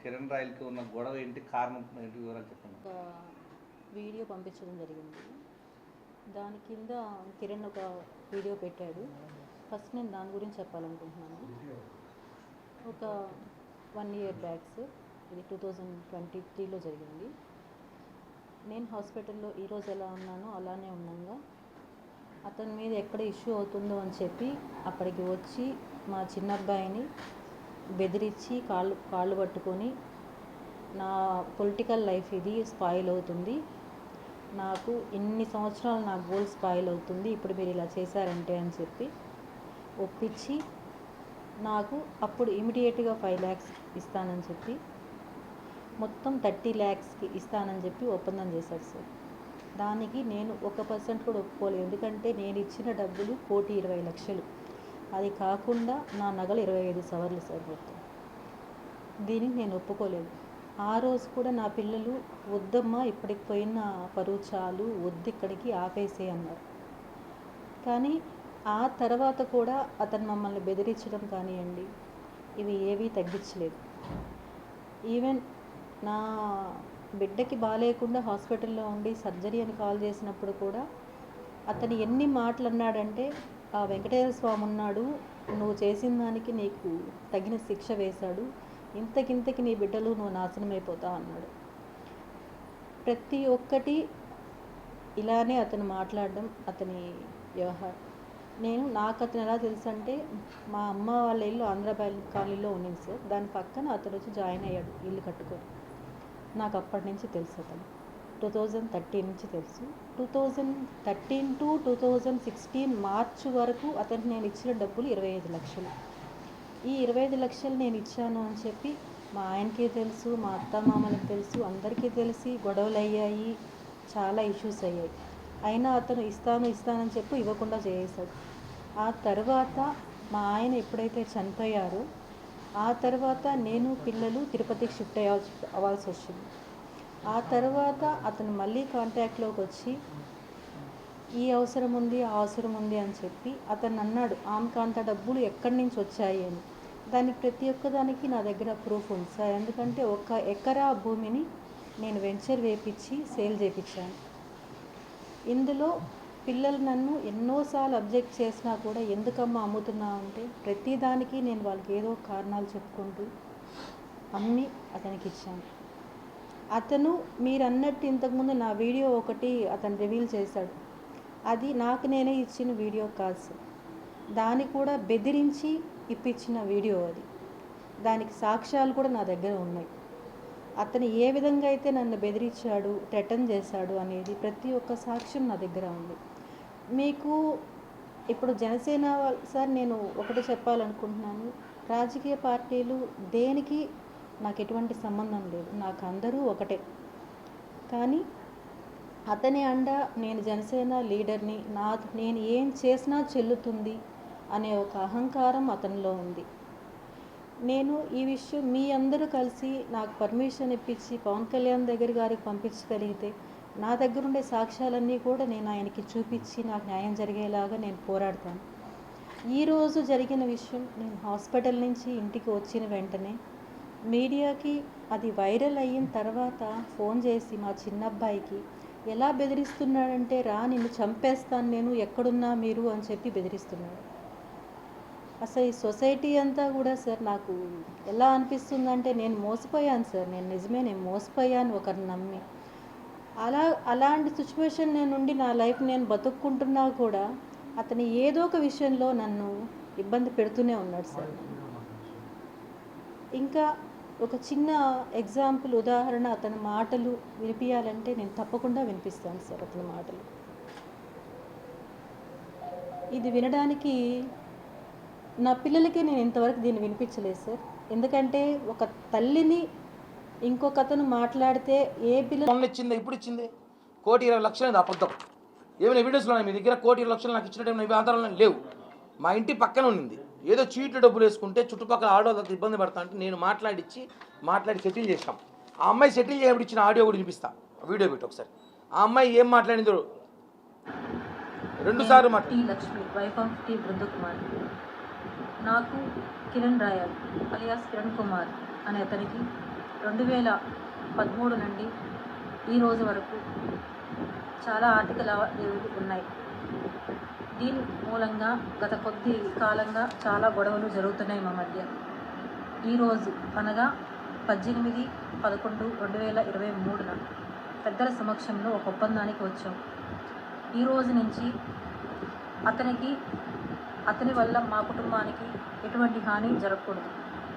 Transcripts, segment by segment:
కిరణ్ రాయల్కి ఉన్న గొడవ ఏంటి, కారణం ఏంటి, వివరాలు చెప్పండి. ఒక వీడియో పంపించడం జరిగింది. దాని కింద కిరణ్ ఒక వీడియో పెట్టాడు. ఫస్ట్ నేను దాని గురించి చెప్పాలనుకుంటున్నాను. ఒక 1 year బ్యాక్స్, ఇది 2023లో జరిగింది. నేను హాస్పిటల్లో ఈరోజు ఎలా ఉన్నానో అలానే ఉన్నాగా అతని మీద ఎక్కడ ఇష్యూ అవుతుందో అని చెప్పి అప్పటికి వచ్చి మా చిన్నబ్బాయిని బెదిరించి కాళ్ళు పట్టుకొని, నా పొలిటికల్ లైఫ్ ఇది స్పాయిల్ అవుతుంది, నాకు ఇన్ని సంవత్సరాలు నా గోల్ స్పాయిల్ అవుతుంది, ఇప్పుడు మీరు ఇలా చేశారంటే అని చెప్పి ఒప్పించి నాకు అప్పుడు ఇమీడియట్గా 5 lakhs ఇస్తానని చెప్పి మొత్తం 30 lakhsకి ఇస్తానని చెప్పి ఒప్పందం చేశారు సార్. దానికి నేను 1% కూడా ఒప్పుకోలేదు. ఎందుకంటే నేను ఇచ్చిన డబ్బులు 1,20,00,000. అది కాకుండా నా నగలు 25 సవర్లు సార్ మొత్తం. దీనికి నేను ఒప్పుకోలేదు. ఆ రోజు కూడా నా పిల్లలు వద్దమ్మా, ఇప్పటికి పోయిన పరువు చాలు, వద్దు ఇక్కడికి ఆపేసే అన్నారు. కానీ ఆ తర్వాత కూడా అతను మమ్మల్ని బెదిరించడం కానివ్వండి, ఇవి ఏవీ తగ్గించలేదు. ఈవెన్ నా బిడ్డకి బాగాలేకుండా హాస్పిటల్లో ఉండి సర్జరీ అని కాల్ చేసినప్పుడు కూడా అతను ఎన్ని మాటలు అన్నాడంటే, ఆ వెంకటేశ్వర స్వామి ఉన్నాడు, నువ్వు చేసిన దానికి నీకు తగిన శిక్ష వేశాడు, ఇంతకింతకి నీ బిడ్డలు నువ్వు నాశనం అయిపోతావు అన్నాడు. ప్రతి ఒక్కటి ఇలానే అతను మాట్లాడడం, అతని వ్యవహారం. నాకు అతను ఎలా తెలుసు అంటే, మా అమ్మ వాళ్ళ ఇల్లు ఆంధ్ర కాలనీలో ఉండింది సార్. దాని పక్కన అతను వచ్చి జాయిన్ అయ్యాడు ఇల్లు కట్టుకొని. నాకు అప్పటి నుంచి తెలుసు అతను. 2013 నుంచి తెలుసు. 2013 to 2016 మార్చ్ వరకు అతనికి నేను ఇచ్చిన డబ్బులు 25 లక్షలు. ఈ 25 లక్షలు నేను ఇచ్చాను అని చెప్పి మా ఆయనకి తెలుసు, మా అత్తమామలకు తెలుసు, అందరికీ తెలిసి గొడవలు అయ్యాయి, చాలా ఇష్యూస్ అయ్యాయి. అయినా అతను ఇస్తానని చెప్పి ఇవ్వకుండా చేసేసాడు. ఆ తర్వాత మా ఆయన ఎప్పుడైతే చనిపోయారో ఆ తర్వాత నేను పిల్లలు తిరుపతికి షిఫ్ట్ అవ్వాల్సి వచ్చింది. ఆ తర్వాత అతను మళ్ళీ కాంటాక్ట్లోకి వచ్చి ఈ అవసరం ఉంది, ఆ అవసరం ఉంది అని చెప్పి అతను అన్నాడు, ఆమెకు అంత డబ్బులు ఎక్కడి నుంచి వచ్చాయి అని. దానికి ప్రతి ఒక్కదానికి నా దగ్గర ప్రూఫ్ ఉంది సార్. ఎందుకంటే 1 ఎకరా భూమిని నేను వెంచర్ వేపించి సేల్ చేయించాను. ఇందులో పిల్లలు నన్ను ఎన్నోసార్లు అబ్జెక్ట్ చేసినా కూడా ఎందుకమ్మా అమ్ముతున్నావు అంటే, ప్రతిదానికి నేను వాళ్ళకి ఏదో కారణాలు చెప్పుకుంటూ అన్నీ అతనికి ఇచ్చాను. అతను మీరు అన్నట్టు ఇంతకుముందు నా వీడియో ఒకటి అతను రివీల్ చేశాడు. అది నాకు నేనే ఇచ్చిన వీడియో కాదు సార్. దాన్ని కూడా బెదిరించి ఇప్పించిన వీడియో అది. దానికి సాక్ష్యాలు కూడా నా దగ్గర ఉన్నాయి. అతను ఏ విధంగా అయితే నన్ను బెదిరించాడు, థ్రెటన్ చేశాడు అనేది ప్రతి ఒక్క సాక్ష్యం నా దగ్గర ఉంది. మీకు ఇప్పుడు జనసేన సార్, నేను ఒకటి చెప్పాలనుకుంటున్నాను. రాజకీయ పార్టీలు దేనికి నాకు ఎటువంటి సంబంధం లేదు, నాకు అందరూ ఒకటే. కానీ అతని అండ నేను జనసేన లీడర్ని, నేను ఏం చేసినా చెల్లుతుంది అనే ఒక అహంకారం అతనిలో ఉంది. నేను ఈ విషయం మీ అందరూ కలిసి నాకు పర్మిషన్ ఇప్పించి పవన్ కళ్యాణ్ గారికి పంపించగలిగితే నా దగ్గర ఉండే సాక్ష్యాలన్నీ కూడా నేను ఆయనకి చూపించి నాకు న్యాయం జరిగేలాగా నేను పోరాడతాను. ఈరోజు జరిగిన విషయం, నేను హాస్పిటల్ నుంచి ఇంటికి వచ్చిన వెంటనే మీడియాకి అది వైరల్ అయిన తర్వాత ఫోన్ చేసి మా చిన్నబ్బాయికి ఎలా బెదిరిస్తున్నాడంటే, రా నిన్ను చంపేస్తాను నేను, ఎక్కడున్నా మీరు అని చెప్పి బెదిరిస్తున్నాడు. అసలు ఈ సొసైటీ అంతా కూడా సార్ నాకు ఎలా అనిపిస్తుందంటే, నేను మోసపోయాను సార్. నేను మోసపోయాను ఒకరిని నమ్మి. అలాంటి సిచ్యువేషన్ నుండి నా లైఫ్ నేను బతుక్కుంటున్నా కూడా అతను ఏదో ఒక విషయంలో నన్ను ఇబ్బంది పెడుతూనే ఉన్నాడు సార్. ఇంకా ఒక చిన్న ఎగ్జాంపుల్, ఉదాహరణ, అతని మాటలు వినిపించాలంటే నేను తప్పకుండా వినిపిస్తాను సార్. అతని మాటలు ఇది వినడానికి నా పిల్లలకి నేను ఇంతవరకు దీన్ని వినిపించలేదు సార్. ఎందుకంటే ఒక తల్లిని ఇంకొక అతను మాట్లాడితే ఏ పిల్లలు ఇచ్చింది, ఇప్పుడు ఇచ్చింది 1,20,00,000 అబద్ధం. ఏమైనా ఎవిడెన్స్లో మీ దగ్గర 1,20,00,000 నాకు ఇచ్చిన టైం ఆధారాలు లేవు. మా ఇంటి పక్కన ఉండింది. ఏదో చీట్లు డబ్బులు వేసుకుంటే చుట్టుపక్కల ఆడవాళ్ళకి ఇబ్బంది పడతా అంటే నేను మాట్లాడి సెటిల్ చేసాం. ఆ అమ్మాయి సెటిల్ చేయబడి ఇచ్చిన ఆడియో కూడా వినిపిస్తా, వీడియో పెట్టి ఒకసారి. ఆ అమ్మాయి ఏం మాట్లాడిందో 2 సార్లు లక్ష్మి, వైఫ్ ఆఫ్ టి బృందకుమార్. నాకు కిరణ్ రాయల్ అలియాస్ కిరణ్ కుమార్ అనే అతనికి 2013 నుండి ఈ రోజు వరకు చాలా ఆర్థిక లావాదేవీలు ఉన్నాయి. దీని మూలంగా గత కొద్ది కాలంగా చాలా గొడవలు జరుగుతున్నాయి మా మధ్య. ఈరోజు అనగా 18/11/2023 పెద్దల సమక్షంలో ఒక ఒప్పందానికి వచ్చాం. ఈ రోజు నుంచి అతని వల్ల మా కుటుంబానికి ఎటువంటి హాని జరగకూడదు.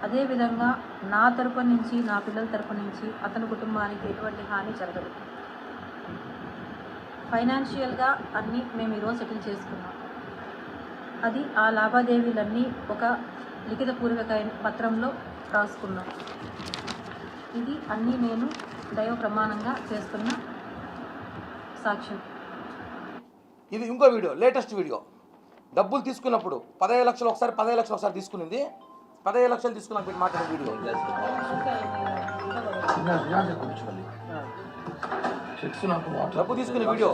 అదేవిధంగా నా తరపు నుంచి, నా పిల్లల తరపు నుంచి అతని కుటుంబానికి ఎటువంటి హాని జరగదు. ఫైనాన్షియల్గా అన్నీ మేము ఈరోజు సెటిల్ చేసుకున్నాం. అది ఆ లావాదేవీలన్నీ ఒక లిఖితపూర్వక పత్రంలో రాసుకున్నాం. ఇది అన్నీ నేను దైవ ప్రమాణంగా చేస్తున్న సాక్ష్యం. ఇది ఇంకో వీడియో, లేటెస్ట్ వీడియో. డబ్బులు తీసుకున్నప్పుడు 15 లక్షలు ఒకసారి, 15 లక్షలు ఒకసారి తీసుకునింది. 15 లక్షలు తీసుకున్నాక పెట్టి మాట్లాడే వీడియో. డబ్బు తీసుకునే వీడియో.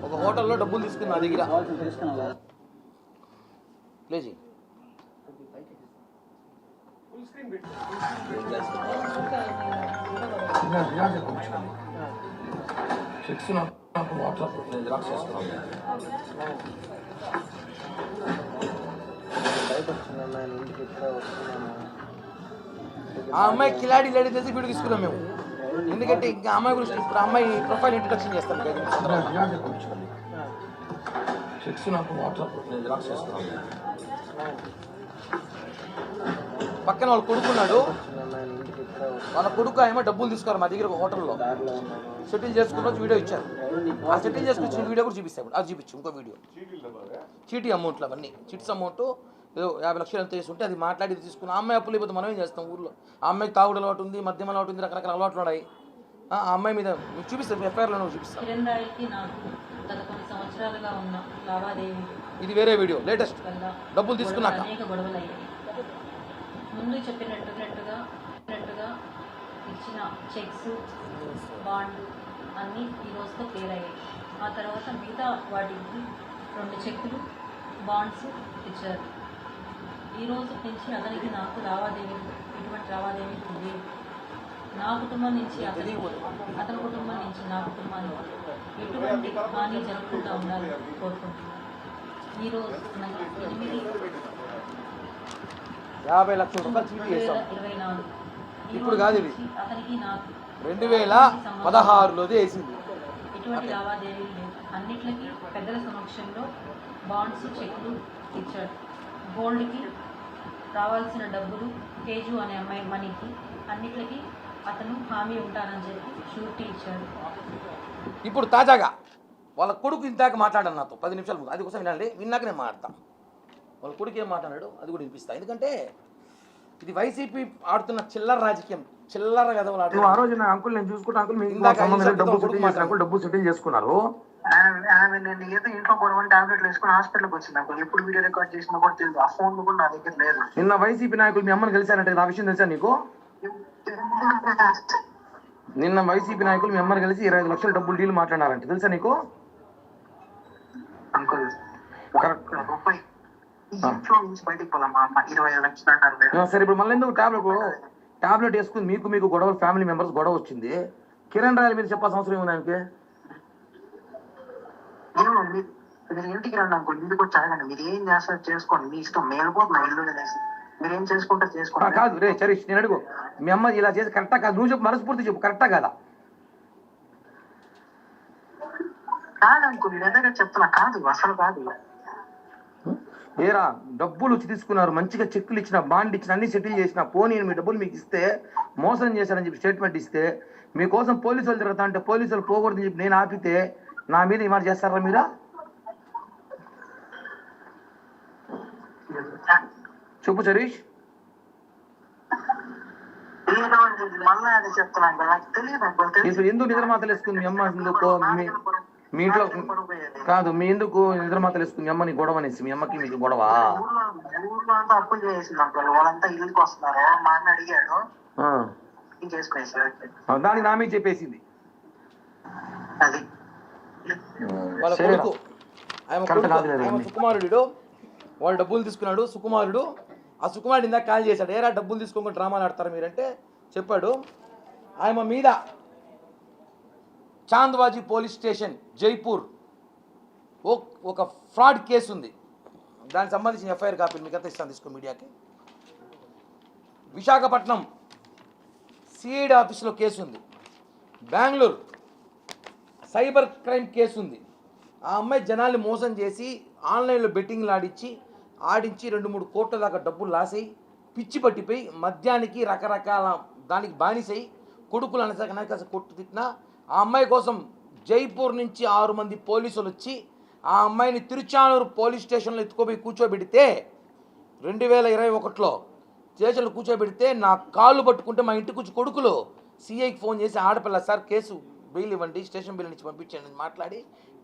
ఒక హోటల్లో డబ్బులు తీసుకున్నా నా దగ్గర. ప్లీజ్ ఆ అమ్మాయి కిలాడి లేడీ తెలిసి వీడియో తీసుకున్నాం మేము. ఎందుకంటే ఇంకా అమ్మాయి గురించి ఇప్పుడు అమ్మాయి ప్రొఫైల్ ఇంట్రడక్షన్ చేస్తాను. పక్కన వాళ్ళు కొడుకున్నాడు. వాళ్ళ కొడుకు ఏమో డబ్బులు తీసుకోరు మా దగ్గర ఒక హోటల్లో సెటిల్ చేసుకున్న వీడియో ఇచ్చారు. ఆ సెటిల్ చేసుకొచ్చిన వీడియో కూడా చూపిస్తాను. అది చూపించు ఇంకో వీడియో. చీటీ అమౌంట్లు అవన్నీ చిట్స్ అమౌంట్ ఏదో 50 లక్షలు ఎంత తీసుకుంటే అది మాట్లాడి తీసుకుని ఆ అమ్మాయి అప్పులు అయిపోతే మనం ఏం చేస్తాం? ఊర్లో ఆ అమ్మాయికి తాగుడు అలవాటు ఉంది, మద్యం అలవాటు ఉంది, రకరకాల అలవాట్లు ఉన్నాయి. ఆ అమ్మాయి మీద మీకు చూపిస్తాను, ఎఫ్ఐఆర్లో చూపిస్తాను. ఇది వేరే వీడియో, లేటెస్ట్. డబ్బులు తీసుకున్నాక ముందు చెప్పినట్టుగా ఇచ్చిన చెక్స్, బాండ్ అన్నీ ఈ రోజుతో క్లియర్ అయ్యాయి. ఆ తర్వాత మిగతా వాటికి 2 చెక్కులు, బాండ్స్ ఇచ్చారు. ఈ రోజు నుంచి అతనికి నాకు ఎటువంటి లావాదేవీలు లేదు. నా కుటుంబం నుంచి అతని కుటుంబం నుంచి నా కుటుంబానికి ఎటువంటి హాని జరగకుండా ఉండాలని కోరుకుంటున్నాను. ఈరోజు 50 లక్షల రూపాయలు చీటీ వేసాం. 2024 ఇప్పుడు కాదు, ఇది అతనికి నాకు 2016లోది వేసింది. ఎటువంటి లావాదేవీలు లేవు. అన్నిట్లకి పెద్దల సమక్షంలో బాండ్స్, చెక్లు ఇచ్చాడు. గోల్డ్కి రావాల్సిన డబ్బులు, తేజు అనే అమ్మాయి మనీకి అన్నిట్లకి అతను హామీ ఉంటానని చెప్పి షూరిటీ ఇచ్చాడు. ఇప్పుడు తాజాగా వాళ్ళ కొడుకు ఇంతాక మాట్లాడాను నాతో 10 నిమిషాల ముందు. అది కోసం వినండి, విన్నాక నేను మాట్లాడతాను. వాళ్ళ కొడుకు ఏం మాట్లాడాడు అది కూడా వినిపిస్తాను. ఎందుకంటే ఇది వైసీపీ ఆడుతున్న చిల్లర రాజకీయం, చిల్లర గదవలు ఆడుతున్నారు. ఆ రోజు నా అంకుల్ నేను చూసుకుంటా, అంకుల్ డబ్బు సెటిల్ చేసుకున్నారు. ఆమె నేను ఏదో ఇంట్లో గొడవ టాబ్లెట్లు వేసుకుని హాస్పిటల్కి వచ్చింది. నాకు ఎప్పుడు వీడియో రికార్డ్ చేసినా కూడా తెలియదు. ఆ ఫోన్ కూడా నా దగ్గర లేదు. నిన్న వైసీపీ నాయకులు మీ అమ్మని కలిశారంటే ఆ విషయం తెలుసా నీకు? నిన్న వైసీపీ నాయకులు మీ అమ్మని కలిసి 25 లక్షల డబ్బులు డీల్ మాట్లాడారంటే తెలుసా నీకు? అంకుల్ ఇంట్లో నుంచి బయటకు పోలా మా అమ్మ 25 లక్షలు అంటారు. సరే ఇప్పుడు మళ్ళీ ఎందుకు టాబ్లెట్ వేసుకుని మీకు గొడవ, ఫ్యామిలీ మెంబర్స్ గొడవ వచ్చింది. కిరణ్ రాయల మీద చెప్పాల్సిన అవసరం ఏముంది ఆయనకి? మీరు ఇంటికి రండి అంకుల్, ఇంటికి వచ్చి అడగండి. మీరు ఏం చేస్తారు చేసుకోండి, మీ ఇష్టం. మేలుపోతున్నా ఇల్లు మీరు ఏం చేసుకుంటారు చేసుకోండి. కాదు రే చరీష్, నేను అడుగు, మీ అమ్మ ఇలా చేసి కరెక్టా కాదు? నువ్వు చెప్పు, మనస్ఫూర్తి చెప్పు, కరెక్టా కాదా? కాదు అంకుల్, నిజంగా చెప్తున్నా, కాదు, అసలు కాదు. ఏరా డబ్బులు వచ్చి తీసుకున్నారు, మంచిగా చెక్కులు ఇచ్చిన, బాండ్ ఇచ్చిన, అన్ని సెటిల్ చేసిన, పోనీ మీ డబ్బులు మీకు ఇస్తే మోసం చేశారని చెప్పి స్టేట్మెంట్ ఇస్తే, మీకోసం పోలీసులు తిరుగుతా అంటే పోలీసులు పోకూడదని చెప్పి నేను ఆపితే నా మీద ఇమారు చేస్తారా మీరా? చెప్పు చరీష్. ఇప్పుడు ఎందుకు నిద్ర మాతలు వేసుకుంది మీ అమ్మ? ఎందుకు మీ ఇంట్లో కాదు, మీ ఎందుకు నిద్ర మాతలు వేసుకుంది మీ అమ్మని గొడవ అనేసి? మీ అమ్మకి మీకు గొడవ? ఊర్లో అంతా అప్పులు చేసింది అంకుల్, వాళ్ళంతా ఇల్లుకి వస్తున్నారు. మా అన్న అడిగాడు, దానికి నా మీద చెప్పేసింది. అది వాళ్ళ కొడుకు ఆయన కరెక్ట్ కాదు కొడుకు, ఆయన కదండి. సుకుమారుడు, వాడు డబ్బులు తీసుకున్నాడు సుకుమారుడు. ఆ సుకుమారుడు ఇందాక కాల్ చేశాడు, ఏరా డబ్బులు తీసుకోకుండా డ్రామాలు ఆడతారు మీరంటే చెప్పాడు. ఆయన మీద చాంద్వాజీ పోలీస్ స్టేషన్ జైపూర్ ఒక ఫ్రాడ్ కేసు ఉంది. దానికి సంబంధించిన ఎఫ్ఐఆర్ కాపీలు మీకు అంతా ఇస్తాను, తీసుకో మీడియాకి. విశాఖపట్నం సిఐడి ఆఫీసులో కేసు ఉంది. బెంగళూరు సైబర్ క్రైమ్ కేసు ఉంది. ఆ అమ్మాయి జనాల్ని మోసం చేసి ఆన్లైన్లో బెట్టింగ్లు ఆడించి 2-3 కోట్ల దాకా డబ్బులు లాసై పిచ్చి పట్టిపోయి మద్యానికి రకరకాల దానికి బానిసై కొడుకులు అనక కొట్టు తిట్టినా ఆ అమ్మాయి కోసం జైపూర్ నుంచి 6 మంది పోలీసులు వచ్చి ఆ అమ్మాయిని తిరుచానూరు పోలీస్ స్టేషన్లో ఎత్తుకోపోయి కూర్చోబెడితే 2021లో స్టేషన్లో కూర్చోబెడితే నా కాళ్ళు పట్టుకుంటే మా ఇంటికి వచ్చి కొడుకులు సిఐకి ఫోన్ చేసి ఆడపిల్ల సార్ కేసు బెయిల్ ఇవ్వండి, స్టేషన్ బిల్ నుంచి పంపించండి అని మాట్లాడి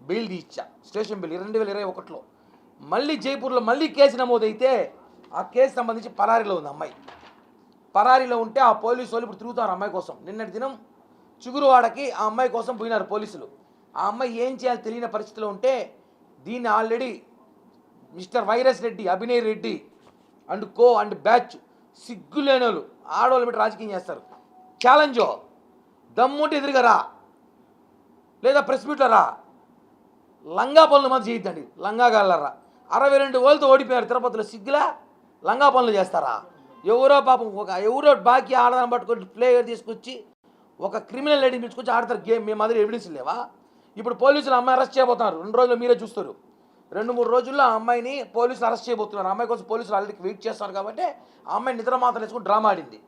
బెయిల్ తీయించా. స్టేషన్ బిల్ 2021లో. మళ్ళీ జైపూర్లో మళ్ళీ కేసు నమోదైతే ఆ కేసు సంబంధించి పరారీలో ఉంది అమ్మాయి. పరారీలో ఉంటే ఆ పోలీసు వాళ్ళు ఇప్పుడు తిరుగుతారు అమ్మాయి కోసం. నిన్నటి దినం చిగురువాడకి ఆ అమ్మాయి కోసం పోయినారు పోలీసులు. ఆ అమ్మాయి ఏం చేయాలో తెలియని పరిస్థితిలో ఉంటే దీన్ని already mister virus Reddy, Abhinay Reddy and co and batch సిగ్గులేనోళ్ళు ఆడవాళ్ళు పెట్టి రాజకీయం చేస్తారు. ఛాలెంజో దమ్ముంటే ఎదురుగా రా, లేదా ప్రెస్ మీట్లో రా, లంగా పనులు మాత్రం చేయొద్దండి. లంగా గల్లరా 62 ఓళ్ళతో ఓడిపోయారు తిరుపతిలో. సిగ్గులా లంగా పనులు చేస్తారా? ఎవరో పాపం ఎవరో బాకీ ఆడదాన్ని పట్టుకొని ప్లేయర్ తీసుకొచ్చి ఒక క్రిమినల్ లేడీని పిలుచుకొచ్చి ఆడతారు గేమ్. మేము మాదిరి ఎవిడెన్స్ లేవా? ఇప్పుడు పోలీసులు అమ్మాయి అరెస్ట్ చేయబోతున్నారు. 2 రోజులు మీరే చూస్తారు. 2-3 రోజుల్లో ఆ అమ్మాయిని పోలీసులు అరెస్ట్ చేయబోతున్నారు. అమ్మాయి కోసం పోలీసులు ఆల్రెడీ వెయిట్ చేస్తున్నారు కాబట్టి ఆ అమ్మాయి నిద్ర మాత్రం వేసుకుని డ్రామా ఆడింది.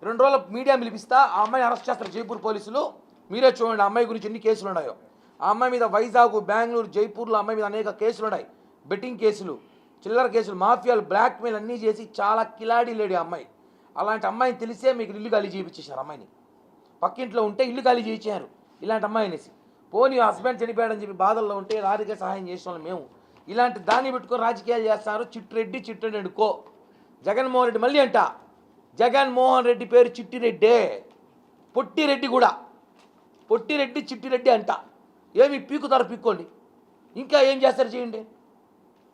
2 రోజుల మీడియా పిలిపిస్తా ఆ అమ్మాయిని అరెస్ట్ చేస్తారు జైపూర్ పోలీసులు. మీరే చూడండి ఆ అమ్మాయి గురించి ఎన్ని కేసులు ఉన్నాయో. ఆ అమ్మాయి మీద వైజాగ్, బెంగళూరు, జైపూర్లో అమ్మాయి మీద అనేక కేసులు ఉన్నాయి. బెట్టింగ్ కేసులు, చిల్లర కేసులు, మాఫియాలు, బ్లాక్మెయిల్ అన్నీ చేసి చాలా కిలాడీ లేడీ అమ్మాయి. అలాంటి అమ్మాయిని తెలిసే మీకు ఇల్లు ఖాళీ చేయించేశారు. అమ్మాయిని పక్కింట్లో ఉంటే ఇల్లు ఖాళీ చేయించారు ఇలాంటి అమ్మాయి అనేసి. పోనీ హస్బెండ్ చనిపోయాడని చెప్పి బాధల్లో ఉంటే రాజకీయ సహాయం చేసిన వాళ్ళు మేము. ఇలాంటి దాన్ని పెట్టుకొని రాజకీయాలు చేస్తారు. చిట్టిరెడ్డి కో. జగన్మోహన్ రెడ్డి మళ్ళీ అంట, జగన్మోహన్ రెడ్డి పేరు చిట్టిరెడ్డే, పొట్టిరెడ్డి కూడా పొట్టిరెడ్డి చిట్టిరెడ్డి అంట. ఏమి పీకుతారో పీక్కోండి, ఇంకా ఏం చేస్తారు చేయండి.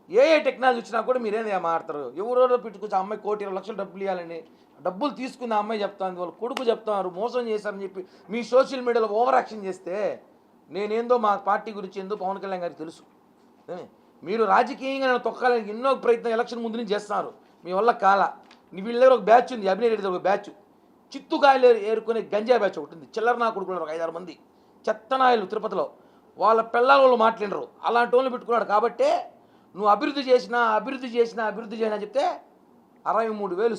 ఏ టెక్నాలజీ వచ్చినా కూడా మీరేంది మాట్లాడతారు. ఎవరో పెట్టుకొచ్చి ఆ అమ్మాయి 1,20 లక్షలు డబ్బులు ఇవ్వాలని డబ్బులు తీసుకున్న అమ్మాయి చెప్తాను, వాళ్ళ కొడుకు చెప్తున్నారు మోసం చేశారని చెప్పి మీ సోషల్ మీడియాలో ఓవర్ యాక్షన్ చేస్తే నేనేందో మా పార్టీ గురించి ఏందో పవన్ కళ్యాణ్ గారికి తెలుసు. మీరు రాజకీయంగా నన్ను తొక్కాలని ఎన్నో ప్రయత్నం ఎలక్షన్ ముందు నుంచి చేస్తున్నారు. మీ వల్ల కాల. వీళ్ళ దగ్గర ఒక బ్యాచ్ ఉంది, అభినయ్ రెడ్డి ఒక బ్యాచ్, చిత్తుకాయలు ఏరుకునే గంజా బ్యాచ్ ఒకటి ఉంది. చిల్లర నా కొడుకున్నారు ఒక 5-6 మంది చెత్తనాయలు తిరుపతిలో. వాళ్ళ పిల్లల వాళ్ళు మాట్లాడరు. అలాంటి వాళ్ళు పెట్టుకున్నాడు. కాబట్టే నువ్వు అభివృద్ధి చేసినా చెప్తే 63,000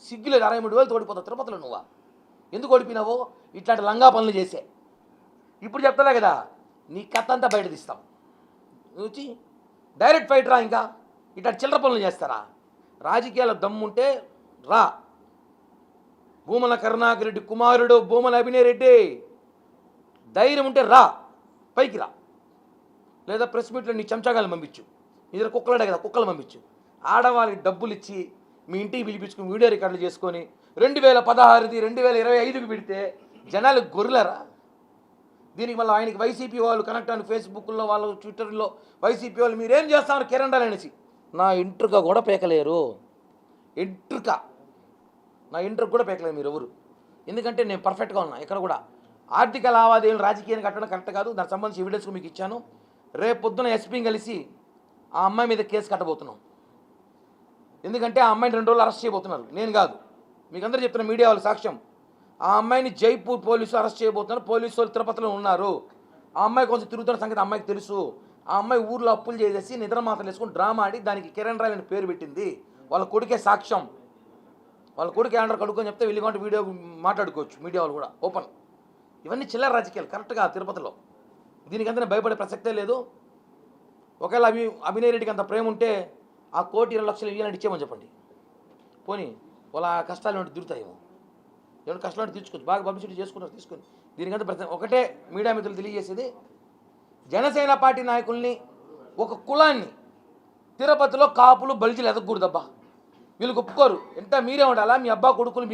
సిగ్గులేదు 63,000 ఓడిపోతావు తిరుపతిలో. నువ్వు ఎందుకు ఓడిపోయినావో? ఇట్లాంటి లంగా పనులు చేసే. ఇప్పుడు చెప్తలే కదా నీ కథ అంతా బయట తీస్తాం. వచ్చి డైరెక్ట్ ఫైట్ రా. ఇంకా ఇట్లా చిల్లర పనులు చేస్తారా? రాజకీయాల దమ్ముంటే రా. భూమన కరుణాకర్ రెడ్డి కుమారుడు భూమన అభినయ్ రెడ్డి ధైర్యం ఉంటే రా, పైకి రా. లేదా ప్రెస్ మీట్లో నీ చెంచాగాలు పంపించు. నీ దగ్గర కుక్కలాడే కదా, కుక్కలు పంపించు. ఆడవాళ్ళకి డబ్బులు ఇచ్చి మీ ఇంటికి పిలిపించుకుని వీడియో రికార్డులు చేసుకొని 2016ది 2025కి పెడితే జనాలు గొర్రెలరా? దీనికి మళ్ళీ ఆయనకి వైసీపీ వాళ్ళు కనెక్ట్ అని ఫేస్బుక్లో వాళ్ళు ట్విట్టర్లో వైసీపీ వాళ్ళు మీరేం చేస్తామని కిరణ్ అనేసి నా ఇంట్రుక కూడా పేకలేరు. నా ఇంట్రుక కూడా పేకలేరు మీరు ఎవరు. ఎందుకంటే నేను పర్ఫెక్ట్గా ఉన్నా. ఇక్కడ కూడా ఆర్థిక లావాదేవీలు రాజకీయాన్ని కట్టడం కరెక్ట్ కాదు. దానికి సంబంధించి ఎవిడెన్స్ మీకు ఇచ్చాను. రేపు పొద్దున ఎస్పీని కలిసి ఆ అమ్మాయి మీద కేసు కట్టబోతున్నాం. ఎందుకంటే ఆ అమ్మాయిని 2 రోజులు అరెస్ట్ చేయబోతున్నారు. నేను కాదు, మీకు అందరూ చెప్తున్న మీడియా వాళ్ళు సాక్ష్యం. ఆ అమ్మాయిని జైపూర్ పోలీసులు అరెస్ట్ చేయబోతున్నారు. పోలీసు వాళ్ళు తిరుపతిలో ఉన్నారు. ఆ అమ్మాయి కొంచెం తిరుగుతున్న సంగతి అమ్మాయికి తెలుసు. ఆ అమ్మాయి ఊర్లో అప్పులు చేసేసి నిద్ర మాత్రలు వేసుకుని డ్రామా ఆడి దానికి కిరణ్ రాయ్ అని పేరు పెట్టింది. వాళ్ళ కొడుకే సాక్ష్యం. వాళ్ళ కొడుకు ఏమంటారు కడుక్కొని చెప్తే వెళ్ళి వీడియో మాట్లాడుకోవచ్చు మీడియా వాళ్ళు కూడా ఓపెన్. ఇవన్నీ చిల్లర రాజకీయాలు కరెక్ట్గా తిరుపతిలో. దీనికంతా భయపడే ప్రసక్తే లేదు. ఒకవేళ అభినయ్ రెడ్డికి అంత ప్రేమ ఉంటే ఆ 1,20 లక్షలు ఇవ్వాలని ఇచ్చేమని చెప్పండి. పోనీ వాళ్ళ కష్టాలు ఏమిటి తిరుగుతాయేమో. ఏమైనా కష్టాలు తీర్చుకోవచ్చు. బాగా పబ్లిసిటీ చేసుకున్నారు, తీసుకొని. దీనికంతా ఒకటే మీడియా మిత్రులు తెలియజేసేది, జనసేన పార్టీ నాయకుల్ని ఒక కులాన్ని తిరుపతిలో కాపులు బలిజీలు ఎదగకూడదబ్బా. వీళ్ళు ఒప్పుకోరు. ఎంత మీరే ఉండాలా, మీ అబ్బా కొడుకులు